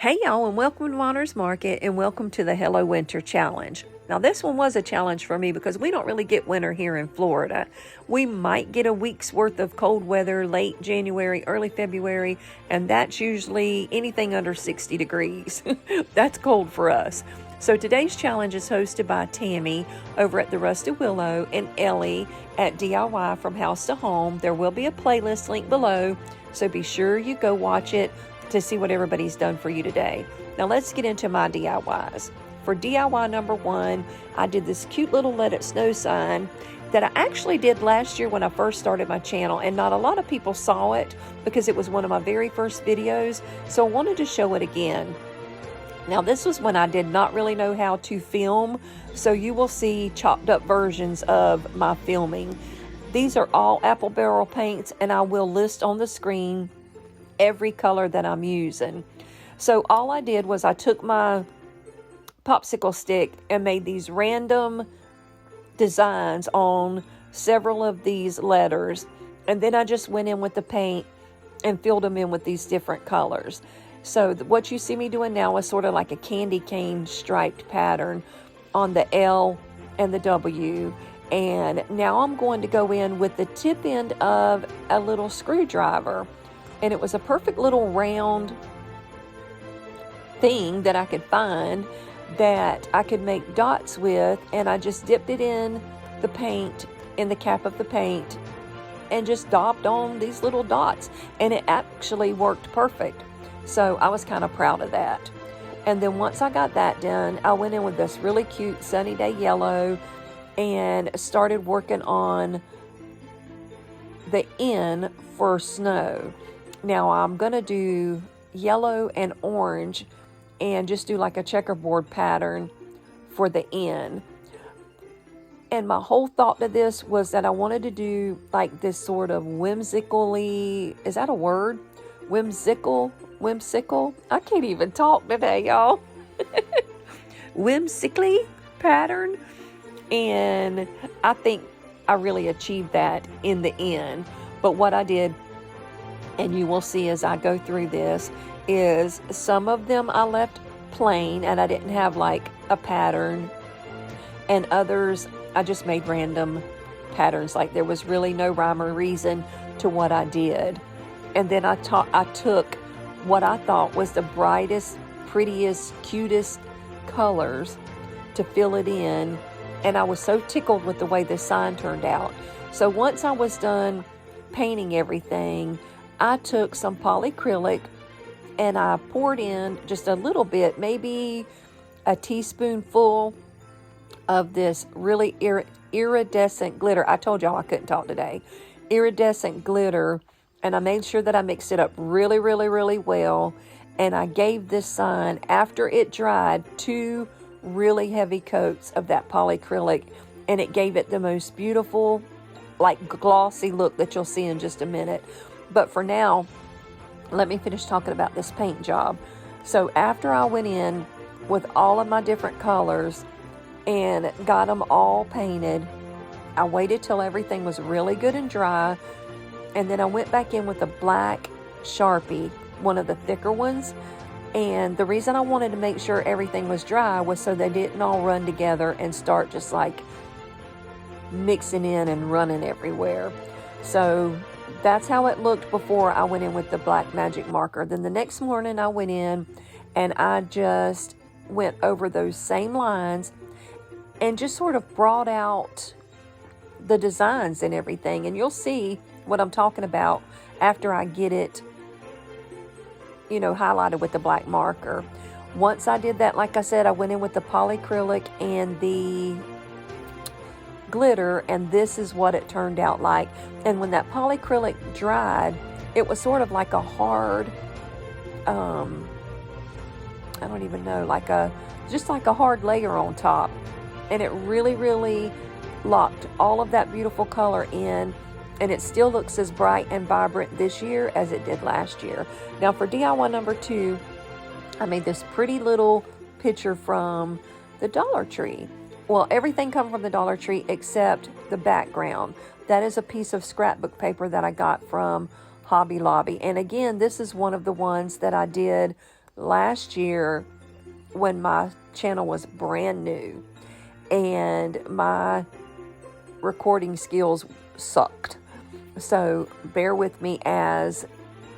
Hey y'all, and welcome to Monter's Market, and welcome to the Hello Winter Challenge. Now this one was a challenge for me because we don't really get winter here in Florida. We might get a week's worth of cold weather late January, early February, and that's usually anything under 60 degrees. That's cold for us. So today's challenge is hosted by Tammy over at the Rusted Willow and Ellie at DIY From House to Home. There will be a playlist link below, so be sure you go watch it to see what everybody's done for you today. Now let's get into my DIYs. For DIY number one, I did this cute little Let It Snow sign that I actually did last year when I first started my channel, and not a lot of people saw it because it was one of my very first videos, so I wanted to show it again. Now this was when I did not really know how to film, so you will see chopped up versions of my filming. These are all apple barrel paints, and I will list on the screen every color that I'm using. So all I did was I took my popsicle stick and made these random designs on several of these letters, and then I just went in with the paint and filled them in with these different colors. So what you see me doing now is sort of like a candy cane striped pattern on the L and the W, and now I'm going to go in with the tip end of a little screwdriver. And it was a perfect little round thing that I could find that I could make dots with, and I just dipped it in the paint, in the cap of the paint, and just daubed on these little dots, and it actually worked perfect. So I was kind of proud of that. And then once I got that done, I went in with this really cute sunny day yellow and started working on the N for snow. Now I'm going to do yellow and orange and just do like a checkerboard pattern for the N. And my whole thought to this was that I wanted to do like this sort of whimsically, is that a word? Whimsical? I can't even talk today, y'all. Whimsically pattern. And I think I really achieved that in the end. But what I did, and you will see as I go through this, is some of them I left plain and I didn't have like a pattern, and others I just made random patterns, like there was really no rhyme or reason to what I did. And then I took what I thought was the brightest, prettiest, cutest colors to fill it in, and I was so tickled with the way this sign turned out. So once I was done painting everything, I took some polyacrylic and I poured in just a little bit, maybe a teaspoonful of this really iridescent glitter. I told y'all I couldn't talk today. Iridescent glitter, and I made sure that I mixed it up really, really, really well. And I gave this sign, after it dried, 2 really heavy coats of that polyacrylic, and it gave it the most beautiful, like glossy look that you'll see in just a minute. But for now, let me finish talking about this paint job. So after I went in with all of my different colors and got them all painted, I waited till everything was really good and dry, and then I went back in with a black Sharpie, one of the thicker ones. And the reason I wanted to make sure everything was dry was so they didn't all run together and start just like mixing in and running everywhere. So that's how it looked before I went in with the black magic marker. Then the next morning I went in and I just went over those same lines and just sort of brought out the designs and everything. And you'll see what I'm talking about after I get it, highlighted with the black marker. Once I did that, like I said, I went in with the polyacrylic and the glitter, and this is what it turned out like. And when that polyacrylic dried, it was sort of like a hard, I don't even know, just like a hard layer on top. And it really, really locked all of that beautiful color in, and it still looks as bright and vibrant this year as it did last year. Now for DIY number 2, I made this pretty little picture from the Dollar Tree. Well, everything come from the Dollar Tree except the background. That is a piece of scrapbook paper that I got from Hobby Lobby. And again, this is one of the ones that I did last year when my channel was brand new and my recording skills sucked. So bear with me as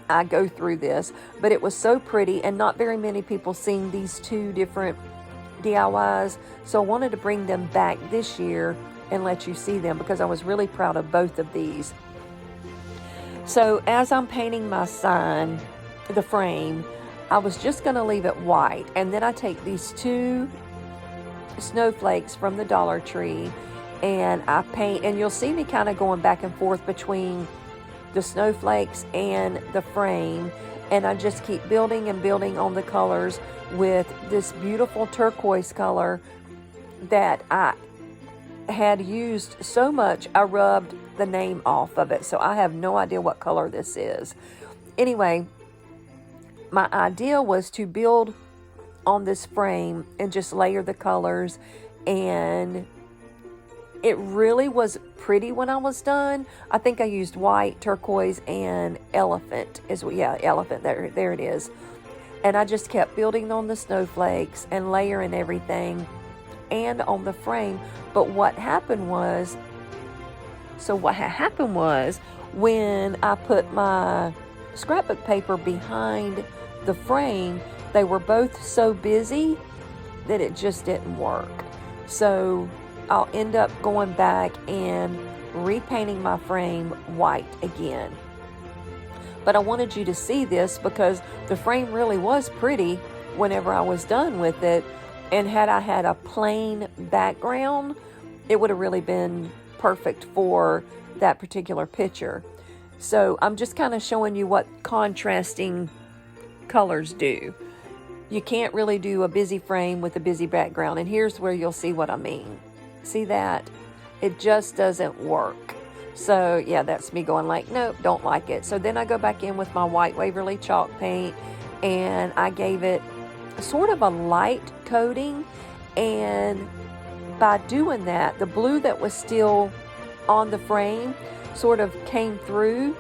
I go through this, but it was so pretty and not very many people seen these two different DIYs. So I wanted to bring them back this year and let you see them because I was really proud of both of these. So as I'm painting my sign, the frame, I was just going to leave it white. And then I take these two snowflakes from the Dollar Tree and I paint, and you'll see me kind of going back and forth between the snowflakes and the frame. And I just keep building and building on the colors with this beautiful turquoise color that I had used so much I rubbed the name off of it, so I have no idea what color this is. Anyway, my idea was to build on this frame and just layer the colors, and it really was pretty when I was done. I think I used white, turquoise, and elephant. Elephant, there it is. And I just kept building on the snowflakes and layering everything and on the frame. But what happened was when I put my scrapbook paper behind the frame, they were both so busy that it just didn't work. So I'll end up going back and repainting my frame white again. But I wanted you to see this because the frame really was pretty whenever I was done with it. And had I had a plain background, it would have really been perfect for that particular picture. So I'm just kind of showing you what contrasting colors do. You can't really do a busy frame with a busy background. And here's where you'll see what I mean. See that? It just doesn't work. So yeah, that's me going like, nope, don't like it. So then I go back in with my white Waverly chalk paint and I gave it sort of a light coating. And by doing that, the blue that was still on the frame sort of came through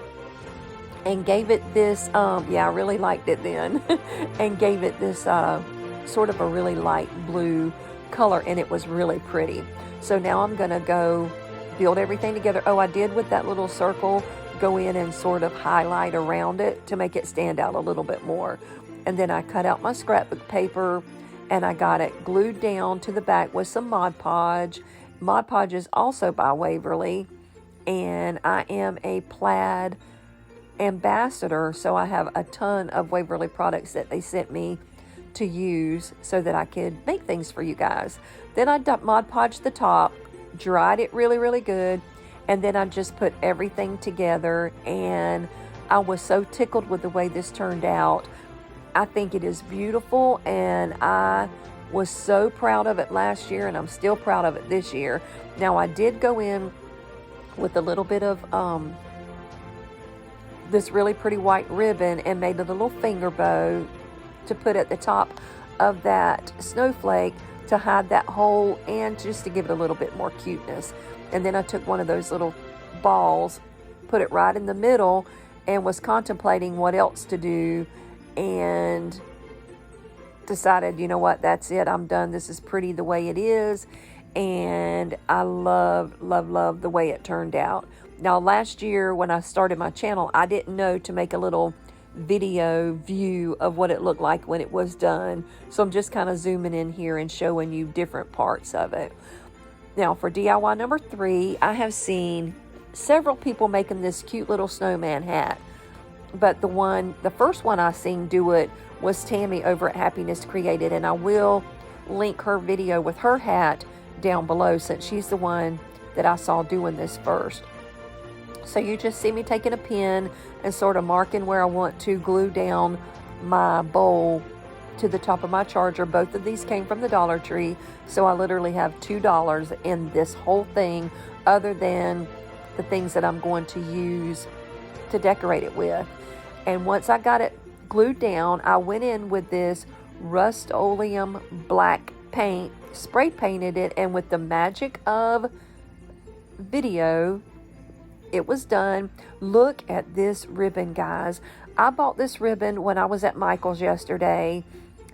and gave it this, I really liked it then, and gave it this sort of a really light blue color, and it was really pretty. So now I'm going to go build everything together. Oh, I did with that little circle go in and sort of highlight around it to make it stand out a little bit more. And then I cut out my scrapbook paper and I got it glued down to the back with some Mod Podge. Mod Podge is also by Waverly, and I am a plaid ambassador, so I have a ton of Waverly products that they sent me to use so that I could make things for you guys. Then I Mod Podged the top, dried it really, really good, and then I just put everything together, and I was so tickled with the way this turned out. I think it is beautiful, and I was so proud of it last year, and I'm still proud of it this year. Now, I did go in with a little bit of this really pretty white ribbon and made a little finger bow to put at the top of that snowflake to hide that hole and just to give it a little bit more cuteness. And then I took one of those little balls, put it right in the middle, and was contemplating what else to do, and decided, you know what, that's it, I'm done. This is pretty the way it is, and I love the way it turned out. Now, last year when I started my channel, I didn't know to make a little video view of what it looked like when it was done. So I'm just kind of zooming in here and showing you different parts of it. Now, for DIY number 3, I have seen several people making this cute little snowman hat. But the first one I seen do it was Tammy over at Happiness Created, and I will link her video with her hat down below since she's the one that I saw doing this first. So you just see me taking a pen and sort of marking where I want to glue down my bowl to the top of my charger. Both of these came from the Dollar Tree, so I literally have $2 in this whole thing other than the things that I'm going to use to decorate it with. And once I got it glued down, I went in with this Rust-Oleum black paint, spray painted it, and with the magic of video, it was done. Look at this ribbon, guys. I bought this ribbon when I was at Michael's yesterday,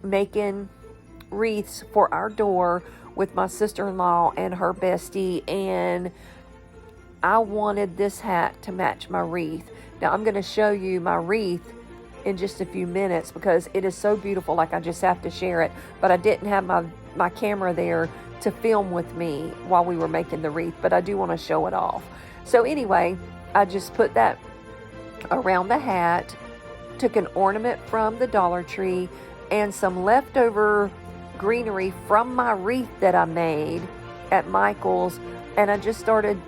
making wreaths for our door with my sister-in-law and her bestie, and I wanted this hat to match my wreath. Now I'm going to show you my wreath in just a few minutes because it is so beautiful, like I just have to share it, but I didn't have my camera there to film with me while we were making the wreath, but I do want to show it off. So anyway, I just put that around the hat, took an ornament from the Dollar Tree and some leftover greenery from my wreath that I made at Michael's, and I just started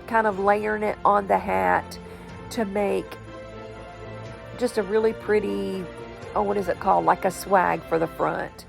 kind of layering it on the hat to make just a really pretty, what is it called, like a swag for the front.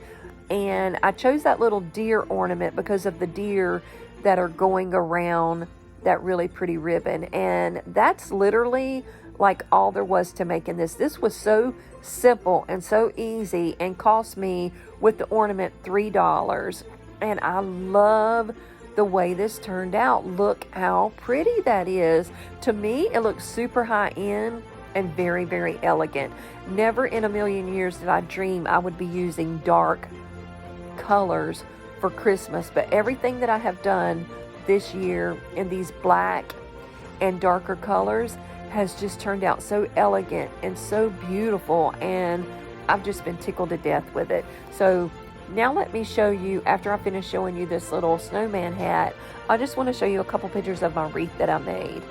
And I chose that little deer ornament because of the deer that are going around that really pretty ribbon. And that's literally like all there was to making this. This was so simple and so easy and cost me with the ornament $3. And I love the way this turned out. Look how pretty that is. To me, it looks super high end and very, very elegant. Never in a million years did I dream I would be using dark colors for Christmas, but everything that I have done this year in these black and darker colors has just turned out so elegant and so beautiful, and I've just been tickled to death with it. So now let me show you, after I finish showing you this little snowman hat, I just want to show you a couple pictures of my wreath that I made.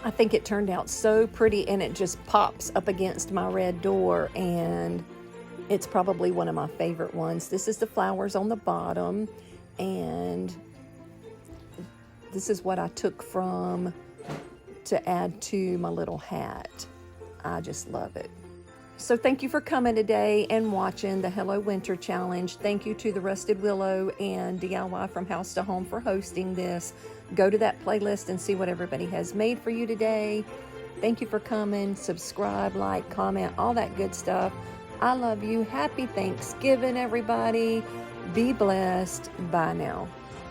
I think it turned out so pretty, and it just pops up against my red door, and it's probably one of my favorite ones. This is the flowers on the bottom, and this is what I took from to add to my little hat. I just love it. So thank you for coming today and watching the Hello Winter Challenge. Thank you to the Rusted Willow and DIY from House to Home for hosting this. Go to that playlist and see what everybody has made for you today. Thank you for coming. Subscribe, like, comment, all that good stuff. I love you. Happy Thanksgiving, everybody. Be blessed. Bye now.